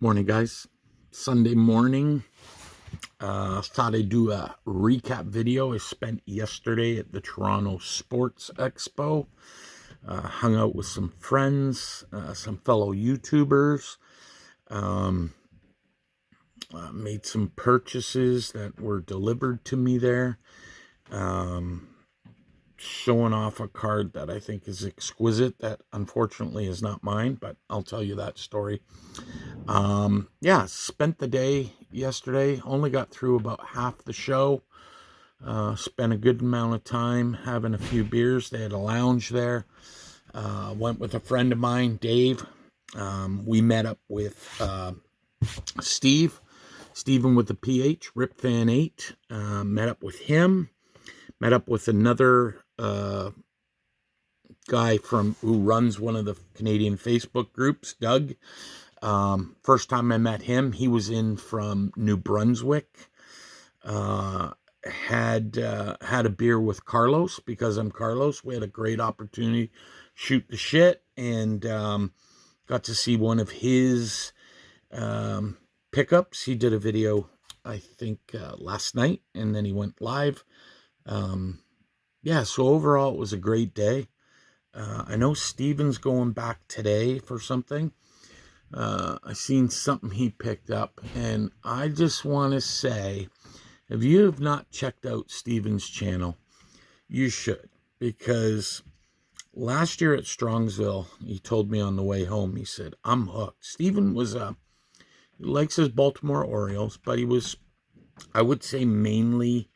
Morning, guys. Sunday morning. Thought I'd do a recap video I spent yesterday at the Toronto Sports Expo. Hung out with some friends, some fellow YouTubers. Made some purchases that were delivered to me there. Showing off a card that I think is exquisite that unfortunately is not mine, but I'll tell you that story. Yeah, spent the day yesterday, only got through about half the show. Spent a good amount of time having a few beers. They had a lounge there. Went with a friend of mine, Dave. We met up with Steven with the PH, Rip Fan 8. Met up with him. Met up with another guy who runs one of the Canadian Facebook groups, Doug. First time I met him, he was in from New Brunswick. Had a beer with Carlos because I'm Carlos. We had a great opportunity, shoot the shit, and got to see one of his pickups. He did a video, I think, last night, and then he went live. Yeah, so overall it was a great day. I know Steven's going back today for something. I seen something he picked up, and I just want to say, if you have not checked out Steven's channel, you should, because last year at Strongsville, he told me on the way home, he said, I'm hooked. Steven he likes his Baltimore Orioles, but he was, I would say, mainly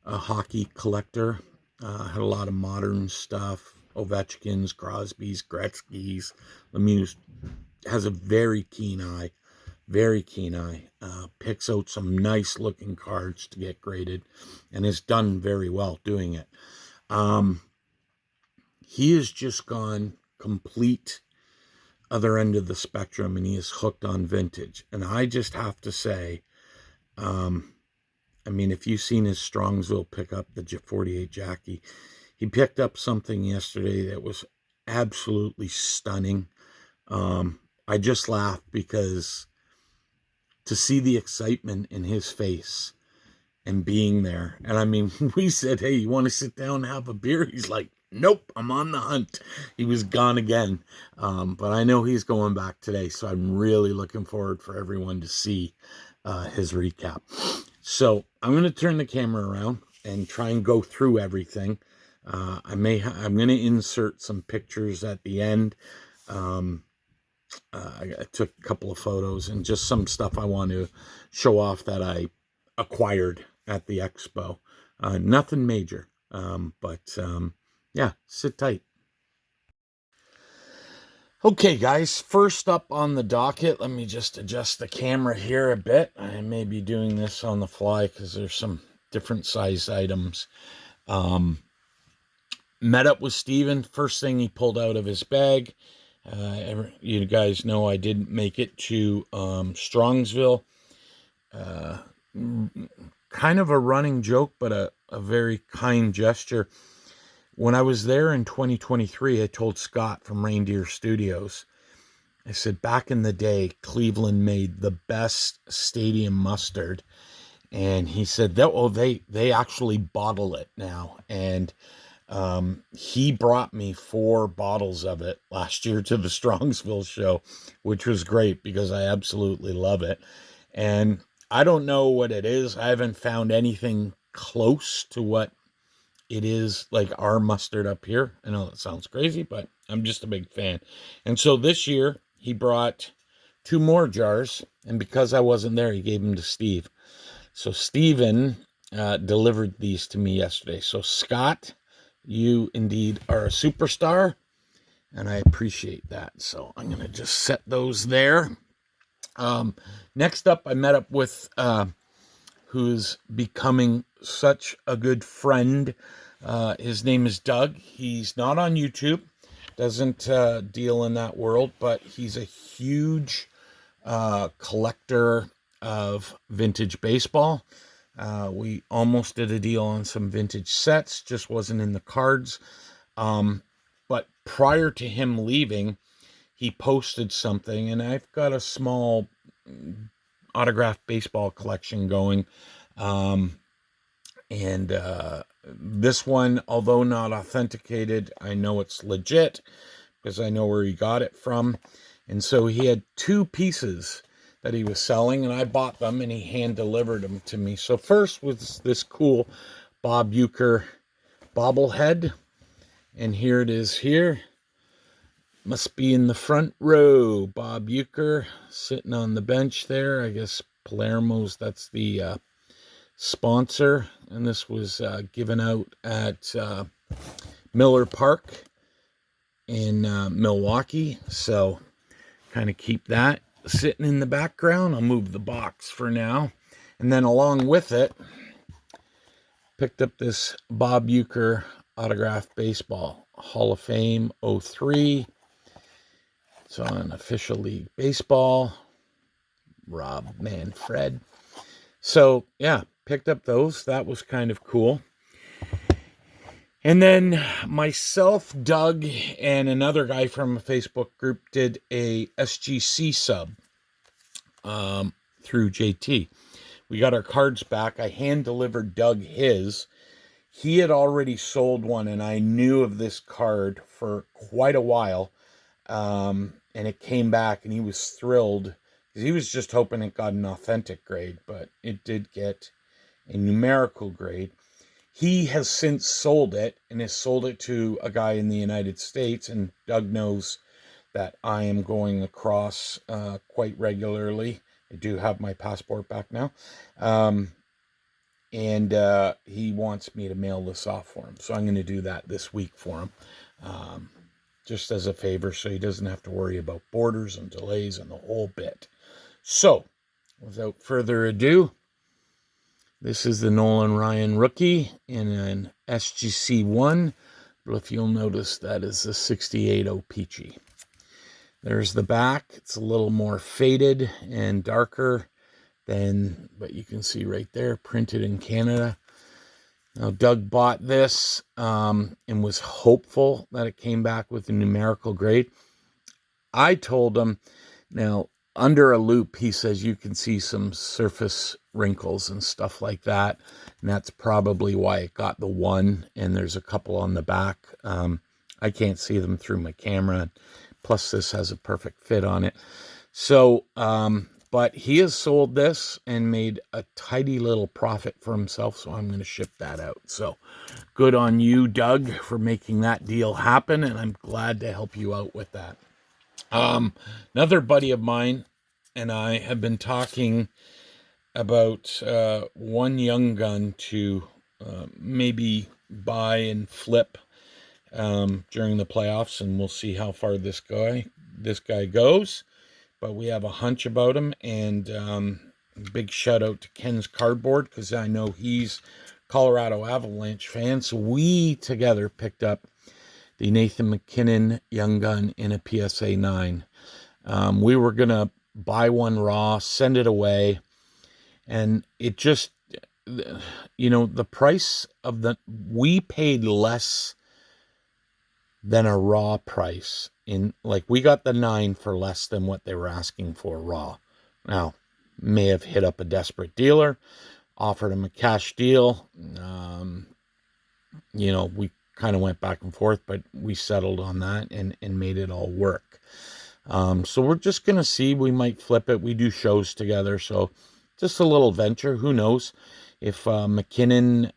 a hockey collector. Had a lot of modern stuff, Ovechkins, Crosbys, Gretzky's, Lemieux. Has a very keen eye. Picks out some nice looking cards to get graded, and has done very well doing it. He has just gone complete other end of the spectrum, and he is hooked on vintage. And I just have to say, I mean, if you've seen his Strongsville pick up the 48 Jackie, he picked up something yesterday that was absolutely stunning. I just laughed because to see the excitement in his face and being there. And I mean, we said, hey, you want to sit down and have a beer? He's like, nope, I'm on the hunt. He was gone again. But I know he's going back today. So I'm really looking forward for everyone to see his recap. So I'm going to turn the camera around and try and go through everything. I'm going to insert some pictures at the end. I took a couple of photos and just some stuff I want to show off that I acquired at the expo. Nothing major, but yeah, sit tight. Okay, guys, first up on the docket, let me just adjust the camera here a bit. I may be doing this on the fly because there's some different size items. Met up with Steven. First thing he pulled out of his bag. You guys know I didn't make it to Strongsville. Kind of a running joke, but a very kind gesture. When I was there in 2023, I told Scott from Reindeer Studios, I said, back in the day, Cleveland made the best stadium mustard. And he said, they actually bottle it now. And he brought me 4 bottles of it last year to the Strongsville show, which was great because I absolutely love it. And I don't know what it is. I haven't found anything close to what it is like our mustard up here. I know that sounds crazy, but I'm just a big fan. And so this year he brought 2 more jars, and because I wasn't there, he gave them to Steve. So Steven delivered these to me yesterday. So Scott, you indeed are a superstar, and I appreciate that. So I'm going to just set those there. Next up, I met up with who's becoming such a good friend. His name is Doug. He's not on YouTube, doesn't deal in that world, but he's a huge collector of vintage baseball. We almost did a deal on some vintage sets, just wasn't in the cards. But prior to him leaving, he posted something, and I've got a small autographed baseball collection going. And this one, although not authenticated, I know it's legit because I know where he got it from. And so he had 2 pieces that he was selling, and I bought them, and he hand delivered them to me. So first was this cool Bob Uecker bobblehead, and here it is here. Must be in the front row. Bob Uecker sitting on the bench there. I guess Palermo's, that's the sponsor, and this was given out at Miller Park in Milwaukee. So kind of keep that sitting in the background. I'll move the box for now. And then along with it, picked up this Bob Uecker autographed baseball, Hall of Fame 03. It's on Official League Baseball, Rob Manfred. So yeah, picked up those. That was kind of cool. And then myself, Doug, and another guy from a Facebook group did a SGC sub through JT. We got our cards back. I hand delivered Doug his. He had already sold one, and I knew of this card for quite a while. And it came back, and he was thrilled because he was just hoping it got an authentic grade, but it did get a numerical grade. He has since sold it, and has sold it to a guy in the United States, and Doug knows that I am going across quite regularly. I do have my passport back now. And he wants me to mail this off for him. So I'm going to do that this week for him, just as a favor, so he doesn't have to worry about borders and delays and the whole bit. So, without further ado, this is the Nolan Ryan rookie in an SGC1. But if you'll notice, that is the 68 Peachy. There's the back. It's a little more faded and darker than, but you can see right there, printed in Canada. Now, Doug bought this and was hopeful that it came back with a numerical grade. I told him, now, under a loop, he says you can see some surface wrinkles and stuff like that. And that's probably why it got the 1. And there's a couple on the back. I can't see them through my camera. Plus, this has a perfect fit on it. So, but he has sold this and made a tidy little profit for himself. So I'm going to ship that out. So good on you, Doug, for making that deal happen. And I'm glad to help you out with that. Another buddy of mine and I have been talking about one young gun to maybe buy and flip during the playoffs, and we'll see how far this guy goes. But we have a hunch about him, and big shout out to Ken's Cardboard, because I know he's Colorado Avalanche fan. So we together picked up the Nathan MacKinnon young gun in a PSA 9. We were going to buy one raw, send it away, and it just, the price of we paid less than a raw price. We got the 9 for less than what they were asking for raw. Now, may have hit up a desperate dealer, offered him a cash deal. We kind of went back and forth, but we settled on that and made it all work. So we're just going to see. We might flip it. We do shows together, so just a little venture. Who knows? If McKinnon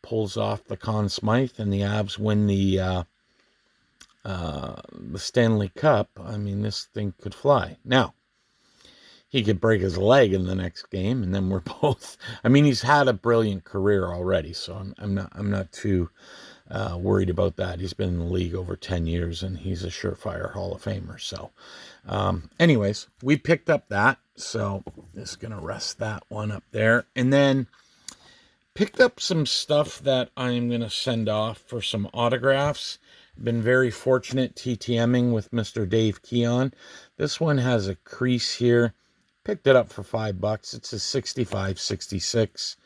pulls off the Conn Smythe and the Habs win the Stanley Cup, I mean, this thing could fly. Now, he could break his leg in the next game, and then we're both. I mean, he's had a brilliant career already, so I'm not too worried about that. He's been in the league over 10 years, and he's a surefire Hall of Famer. So, anyways, we picked up that, so just gonna rest that one up there, and then picked up some stuff that I'm gonna send off for some autographs. Been very fortunate TTMing with Mr. Dave Keon. This one has a crease here. Picked it up for $5. It's a 65-66.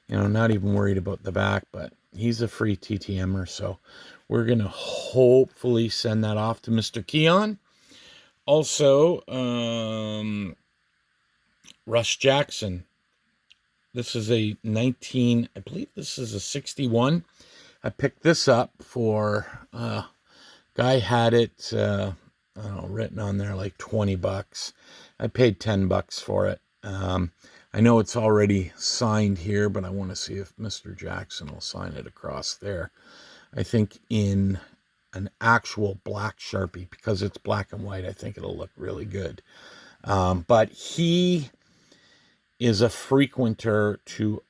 Not even worried about the back, but he's a free TTMer, so we're going to hopefully send that off to Mr. Keon. Also, Russ Jackson. This is a 19, I believe this is a 61. I picked this up for, guy had it, I don't know, written on there like 20 bucks. I paid 10 bucks for it. I know it's already signed here, but I want to see if Mr. Jackson will sign it across there. I think in an actual black Sharpie, because it's black and white, I think it'll look really good. But he is a frequenter to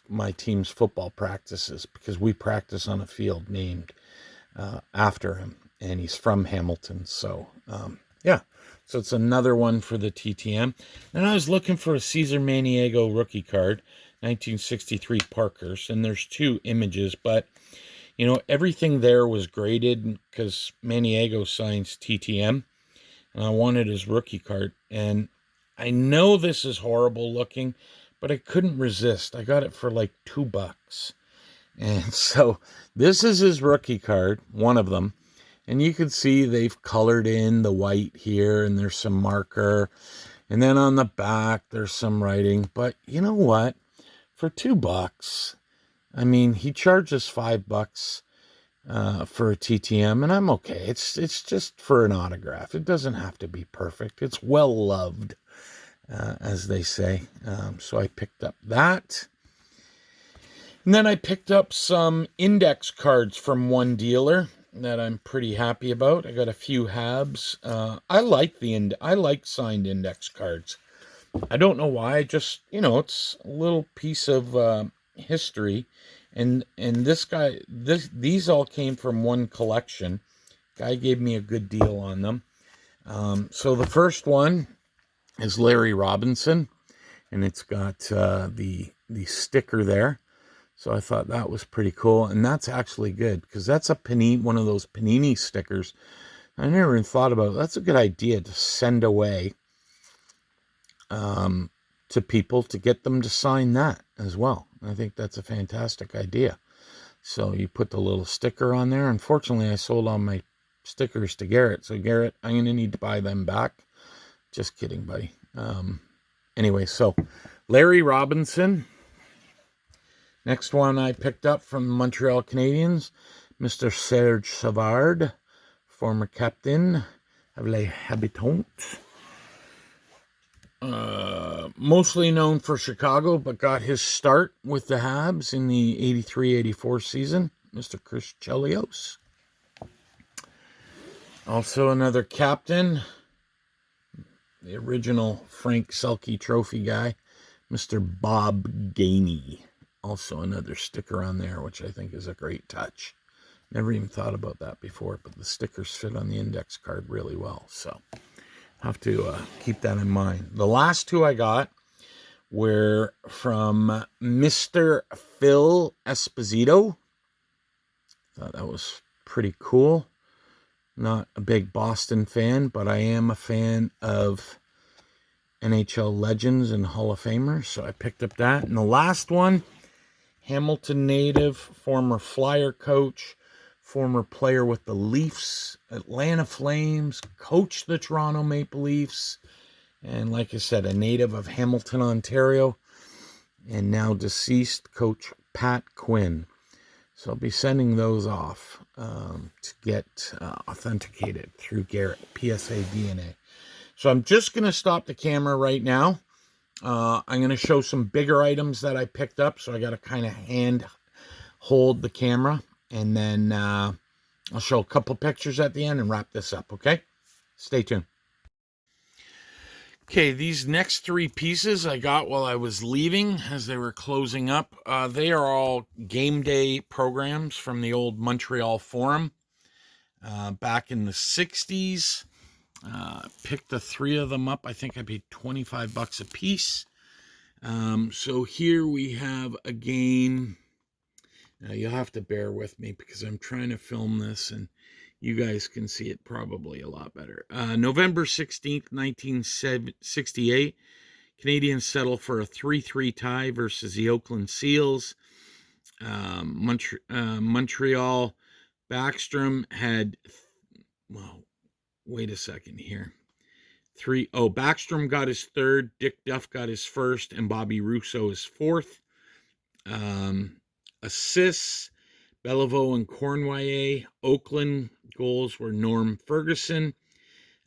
my team's football practices, because we practice on a field named after him, and he's from Hamilton. So yeah, so it's another one for the TTM. And I was looking for a Cesar Maniego rookie card, 1963 Parkers, and there's two images, but you know, everything there was graded because Maniego signs TTM, and I wanted his rookie card. And I know this is horrible looking, but I couldn't resist. I got it for like $2. And so this is his rookie card, one of them. And you can see they've colored in the white here, and there's some marker. And then on the back, there's some writing. But you know what? For $2, I mean, he charges $5 for a TTM, and I'm okay. It's just for an autograph. It doesn't have to be perfect. It's well loved, as they say. So I picked up that. And then I picked up some index cards from one dealer that I'm pretty happy about. I got a few Habs. I like signed index cards. I don't know why. I just, you know, it's a little piece of history. And this guy, these all came from one collection. Guy gave me a good deal on them. So the first one is Larry Robinson, and it's got the sticker there. So I thought that was pretty cool, and that's actually good because that's a Panini, one of those Panini stickers. I never even thought about it. That's a good idea to send away to people to get them to sign that as well. I think that's a fantastic idea. So you put the little sticker on there. Unfortunately, I sold all my stickers to Garrett. So Garrett, I'm going to need to buy them back. Just kidding, buddy. Anyway, so Larry Robinson. Next one I picked up from the Montreal Canadiens, Mr. Serge Savard, former captain of Les Habitants. Mostly known for Chicago, but got his start with the Habs in the 83-84 season, Mr. Chris Chelios. Also another captain, the original Frank Selke trophy guy, Mr. Bob Gainey. Also another sticker on there, which I think is a great touch. Never even thought about that before, but the stickers fit on the index card really well. So have to keep that in mind. The last two I got were from Mr. Phil Esposito. Thought that was pretty cool. Not a big Boston fan, but I am a fan of NHL legends and Hall of Famers, so I picked up that. And the last one, Hamilton native, former Flyer coach, former player with the Leafs, Atlanta Flames, coached the Toronto Maple Leafs, and like I said, a native of Hamilton, Ontario, and now deceased Coach Pat Quinn. So I'll be sending those off to get authenticated through Garrett, PSA DNA. So I'm just going to stop the camera right now. I'm going to show some bigger items that I picked up. So I got to kind of hand hold the camera. And then I'll show a couple pictures at the end and wrap this up, okay? Stay tuned. Okay, these next three pieces I got while I was leaving as they were closing up. They are all game day programs from the old Montreal Forum back in the 60s. Picked the three of them up. I think I paid $25 a piece. So here we have a game. Now you'll have to bear with me because I'm trying to film this and you guys can see it probably a lot better. November 16th, 1968, Canadians settle for a 3-3 tie versus the Oakland Seals. Montreal Backstrom had, well, wait a second here. 3. Oh, Backstrom got his third, Dick Duff got his first, and Bobby Russo his fourth. Assists, Beliveau and Cornwallis. Oakland goals were Norm Ferguson.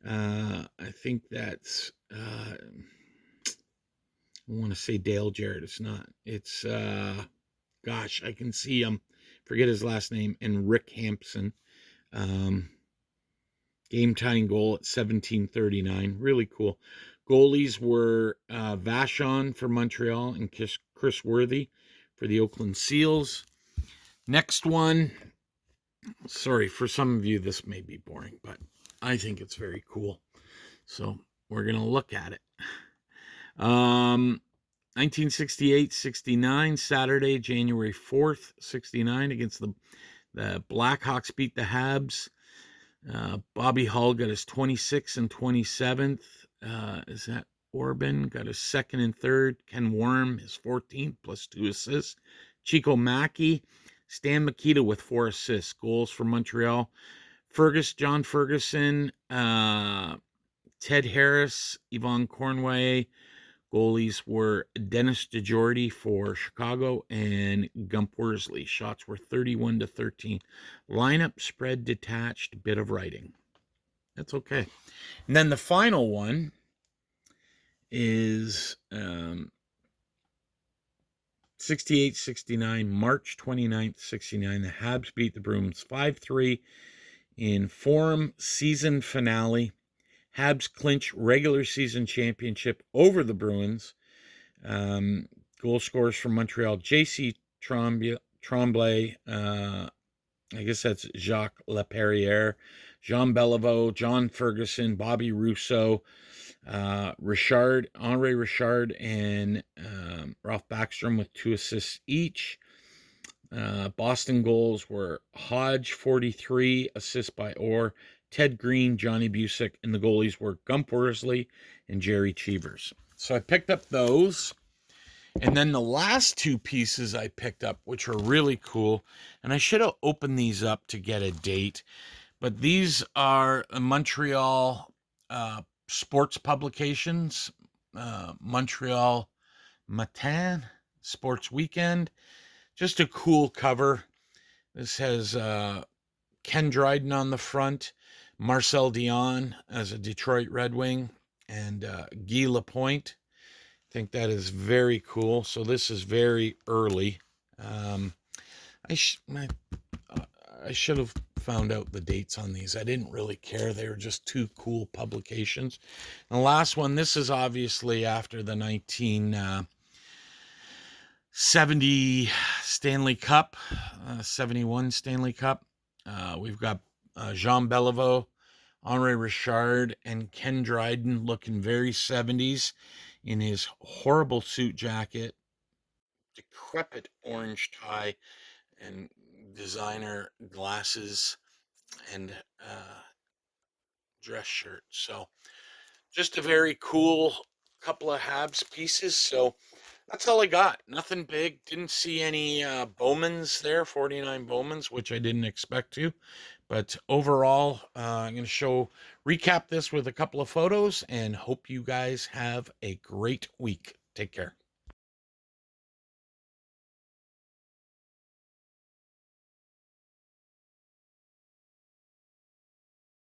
I think that's, I want to say Dale Jarrett. It's not. It's, gosh, I can see him. Forget his last name. And Rick Hampson. Game-tying goal at 17:39. Really cool. Goalies were Vachon for Montreal and Chris Worthy for the Oakland Seals. Next one. Sorry, for some of you, this may be boring, but I think it's very cool. So we're going to look at it. 1968-69, Saturday, January 4th, 69, against the Blackhawks beat the Habs. Bobby Hull got his 26th and 27th. Is that Orban? Got his second and third. Ken Worm, his 14th, plus 2 assists. Chico Mackey, Stan Mikita with 4 assists. Goals for Montreal. John Ferguson, Ted Harris, Yvonne Cornwallis. Goalies were Dennis DeJordy for Chicago and Gump Worsley. Shots were 31-13. Lineup spread detached, bit of writing. That's okay. And then the final one is 68-69, March 29th, 69. The Habs beat the Bruins 5-3 in Forum season finale. Habs clinch regular season championship over the Bruins. Goal scorers from Montreal: J.C. Tremblay, I guess that's Jacques Laperriere, Jean Beliveau, John Ferguson, Bobby Russo, Henri Richard, and Ralph Backstrom with 2 assists each. Boston goals were Hodge, 43, assists by Orr, Ted Green, Johnny Busick, and the goalies were Gump Worsley and Jerry Cheevers. So I picked up those. And then the last 2 pieces I picked up, which are really cool, and I should have opened these up to get a date, but these are Montreal sports publications, Montreal Matin, Sports Weekend. Just a cool cover. This has Ken Dryden on the front, Marcel Dion as a Detroit Red Wing, and Guy Lapointe. I think that is very cool. So this is very early. I should have found out the dates on these. I didn't really care. They were just 2 cool publications. And the last one, this is obviously after the 1970 Stanley Cup, 71 Stanley Cup. We've got Jean Beliveau, Henri Richard, and Ken Dryden looking very 70s in his horrible suit jacket, decrepit orange tie, and designer glasses and dress shirt. So just a very cool couple of Habs pieces. So that's all I got. Nothing big. Didn't see any Bowmans there, 49 Bowmans, which I didn't expect to. But overall, I'm going to recap this with a couple of photos and hope you guys have a great week. Take care.